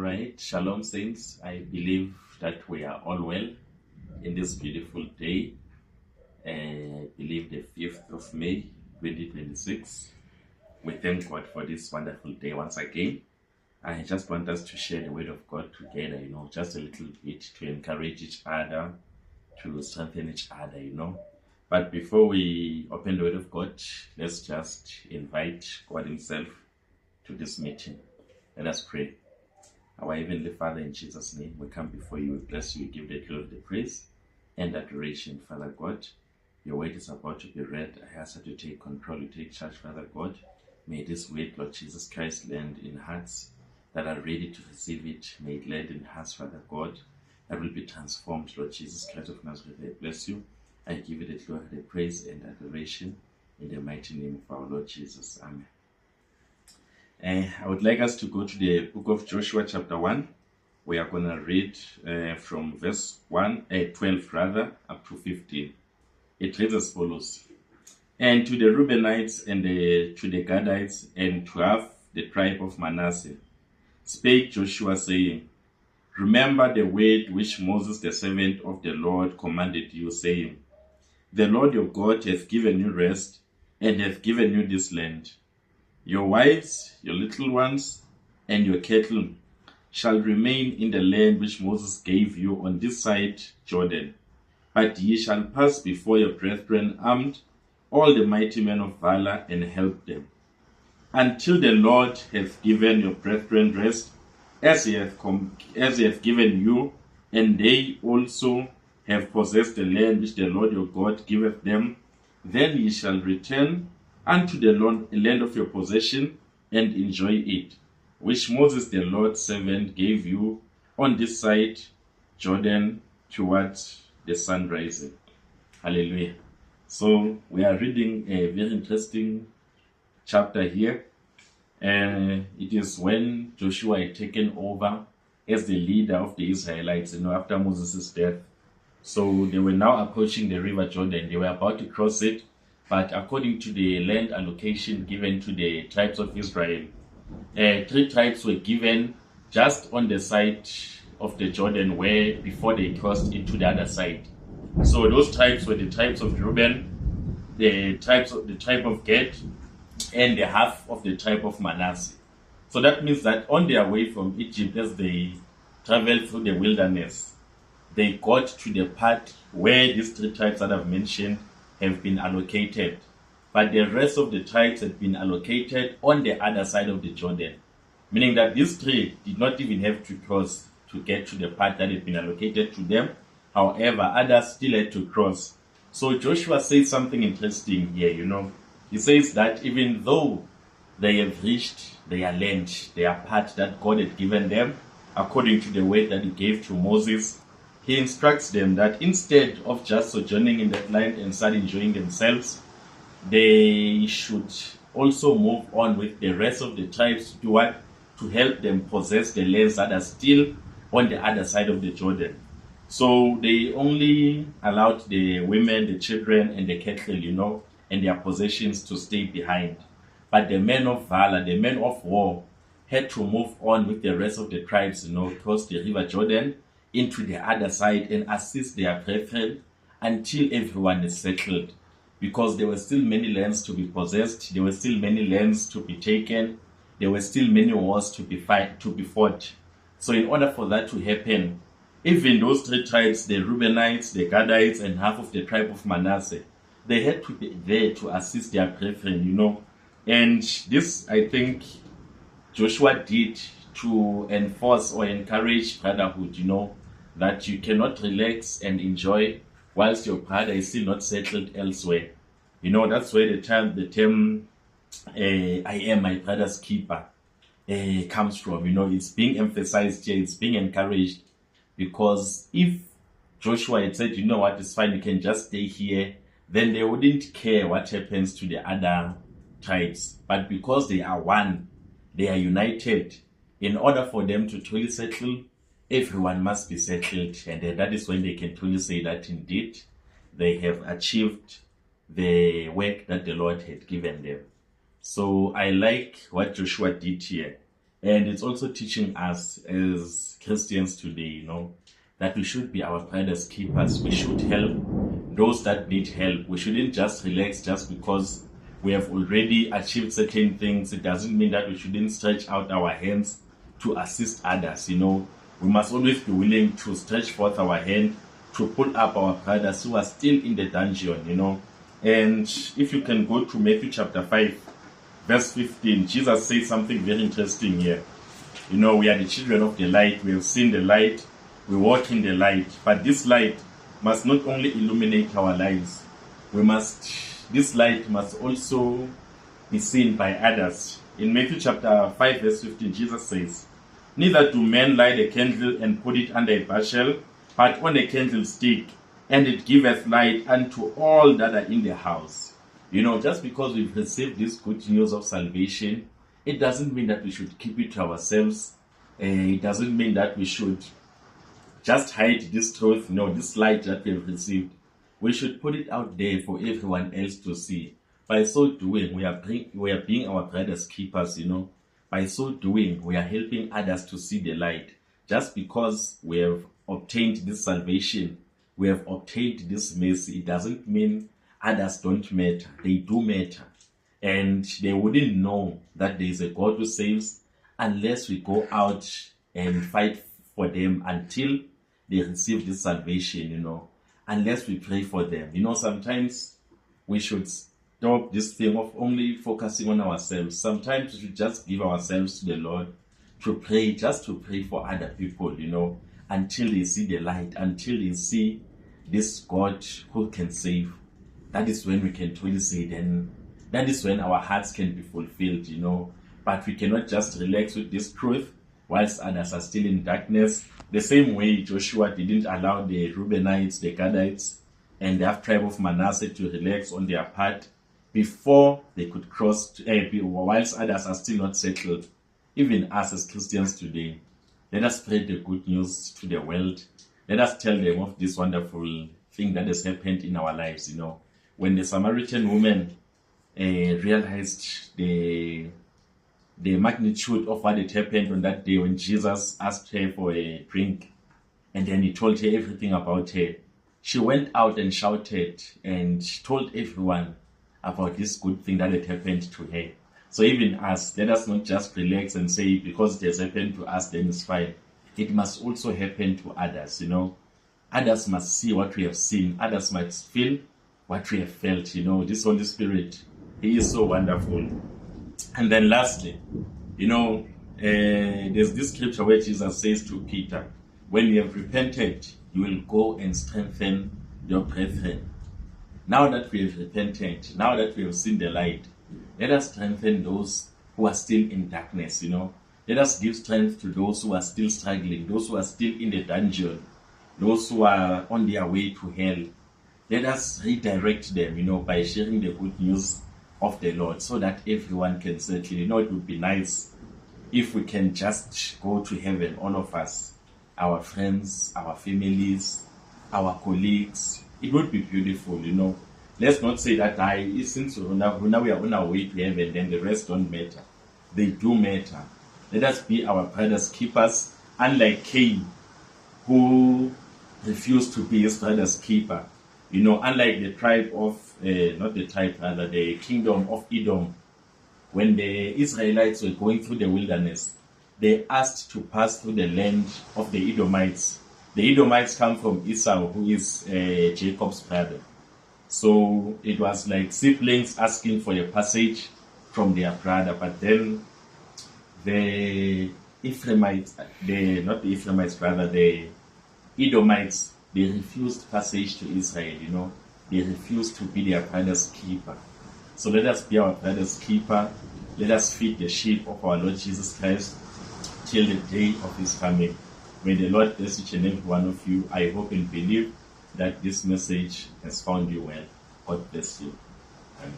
right, Shalom Saints. I believe that we are all well in this beautiful day. I believe the 5th of May 2026. We thank God for this wonderful day once again. I just want us to share the word of God together, just a little bit to encourage each other, to strengthen each other, But before we open the word of God, let's just invite God Himself to this meeting. Let us pray. Our Heavenly Father, in Jesus' name, we come before you, we bless you, we give the glory, the praise, and adoration, Father God. Your word is about to be read. I ask that you take control, you take charge, Father God. May this word, Lord Jesus Christ, land in hearts that are ready to receive it. May it land in hearts, Father God, that will be transformed, Lord Jesus Christ of Nazareth. I bless you. I give you the glory, the praise, and adoration in the mighty name of our Lord Jesus. Amen. I would like us to go to the book of Joshua chapter 1. We are going to read from verse 12 up to 15. It reads as follows. And to the Reubenites and to the Gadites and to half the tribe of Manasseh spake Joshua, saying, Remember the word which Moses the servant of the Lord commanded you, saying, The Lord your God hath given you rest, and hath given you this land. Your wives, your little ones, and your cattle shall remain in the land which Moses gave you on this side Jordan. But ye shall pass before your brethren armed, all the mighty men of valor, and help them, until the Lord hath given your brethren rest, as he hath given you, and they also have possessed the land which the Lord your God giveth them. Then ye shall return unto the land of your possession, and enjoy it, which Moses the Lord's servant gave you on this side Jordan towards the sun rising. Hallelujah. So we are reading a very interesting chapter here. It is when Joshua had taken over as the leader of the Israelites, after Moses' death. So they were now approaching the river Jordan. They were about to cross it. But according to the land allocation given to the tribes of Israel, 3 tribes were given just on the side of the Jordan before they crossed into the other side. So those tribes were the tribes of Reuben, the tribe of Gad, and the half of the tribe of Manasseh. So that means that on their way from Egypt, as they traveled through the wilderness, they got to the part where these 3 tribes that I've mentioned have been allocated, but the rest of the tribes had been allocated on the other side of the Jordan, meaning that these 3 did not even have to cross to get to the part that had been allocated to them. However, others still had to cross. So Joshua says something interesting here, He says that even though they have reached their land, their part that God had given them, according to the word that He gave to Moses, He instructs them that instead of just sojourning in that land and start enjoying themselves, they should also move on with the rest of the tribes to do what? To help them possess the lands that are still on the other side of the Jordan. So they only allowed the women, the children, and the cattle, and their possessions to stay behind. But the men of valor, the men of war, had to move on with the rest of the tribes, cross the river Jordan into the other side and assist their brethren until everyone is settled, because there were still many lands to be possessed, there were still many lands to be taken, there were still many wars to be fought. So in order for that to happen, even those 3 tribes, the Reubenites, the Gadites, and half of the tribe of Manasseh, they had to be there to assist their brethren, And this, I think, Joshua did to enforce or encourage brotherhood, that you cannot relax and enjoy whilst your brother is still not settled elsewhere. That's where the term I am my brother's keeper comes from. It's being emphasized here, it's being encouraged, because if Joshua had said, what, it's fine, you can just stay here, then they wouldn't care what happens to the other tribes. But because they are one, they are united, in order for them to truly settle, everyone must be settled. And that is when they can truly say that indeed they have achieved the work that the Lord had given them. So I like what Joshua did here. And it's also teaching us as Christians today, that we should be our brother's keepers. We should help those that need help. We shouldn't just relax just because we have already achieved certain things. It doesn't mean that we shouldn't stretch out our hands to assist others. We must always be willing to stretch forth our hand to pull up our brothers who are still in the dungeon. And if you can go to Matthew chapter 5, verse 15, Jesus says something very interesting here. We are the children of the light. We have seen the light. We walk in the light. But this light must not only illuminate our lives. This light must also be seen by others. In Matthew chapter 5, verse 15, Jesus says, "Neither do men light a candle and put it under a bushel, but on a candlestick, and it giveth light unto all that are in the house." Just because we've received this good news of salvation, it doesn't mean that we should keep it to ourselves. It doesn't mean that we should just hide this truth, this light that we have received. We should put it out there for everyone else to see. By so doing, we are being our brother's keepers, By so doing, we are helping others to see the light. Just because we have obtained this salvation, we have obtained this mercy, it doesn't mean others don't matter. They do matter. And they wouldn't know that there is a God who saves unless we go out and fight for them until they receive this salvation, unless we pray for them. Sometimes we should stop this thing of only focusing on ourselves. Sometimes we should just give ourselves to the Lord to pray, just to pray for other people, until they see the light, until they see this God who can save. That is when we can truly say, then that is when our hearts can be fulfilled, But we cannot just relax with this truth whilst others are still in darkness. The same way Joshua didn't allow the Reubenites, the Gadites, and the half-tribe of Manasseh to relax on their part before they could cross, whilst others are still not settled. Even us as Christians today, let us spread the good news to the world. Let us tell them of this wonderful thing that has happened in our lives, When the Samaritan woman realized the magnitude of what had happened on that day when Jesus asked her for a drink, and then he told her everything about her, she went out and shouted and told everyone about this good thing that had happened to her. So even us, let us not just relax and say, because it has happened to us, then it's fine. It must also happen to others, Others must see what we have seen. Others must feel what we have felt, This Holy Spirit, He is so wonderful. And then lastly, there's this scripture where Jesus says to Peter, when you have repented, you will go and strengthen your brethren. Now that we have repented, now that we have seen the light, let us strengthen those who are still in darkness, Let us give strength to those who are still struggling, those who are still in the dungeon, those who are on their way to hell. Let us redirect them, by sharing the good news of the Lord so that everyone can settle. It would be nice if we can just go to heaven, all of us, our friends, our families, our colleagues. It would be beautiful, Let's not say that since now we are on our way to heaven, then the rest don't matter. They do matter. Let us be our brother's keepers, unlike Cain, who refused to be his brother's keeper. Unlike the tribe of, the kingdom of Edom, when the Israelites were going through the wilderness, they asked to pass through the land of the Edomites. The Edomites come from Esau, who is Jacob's brother. So it was like siblings asking for a passage from their brother, but then the Ephraimites, the Edomites, they refused passage to Israel, They refused to be their brother's keeper. So let us be our brother's keeper. Let us feed the sheep of our Lord Jesus Christ till the day of His coming. May the Lord bless each and every one of you. I hope and believe that this message has found you well. God bless you. Amen.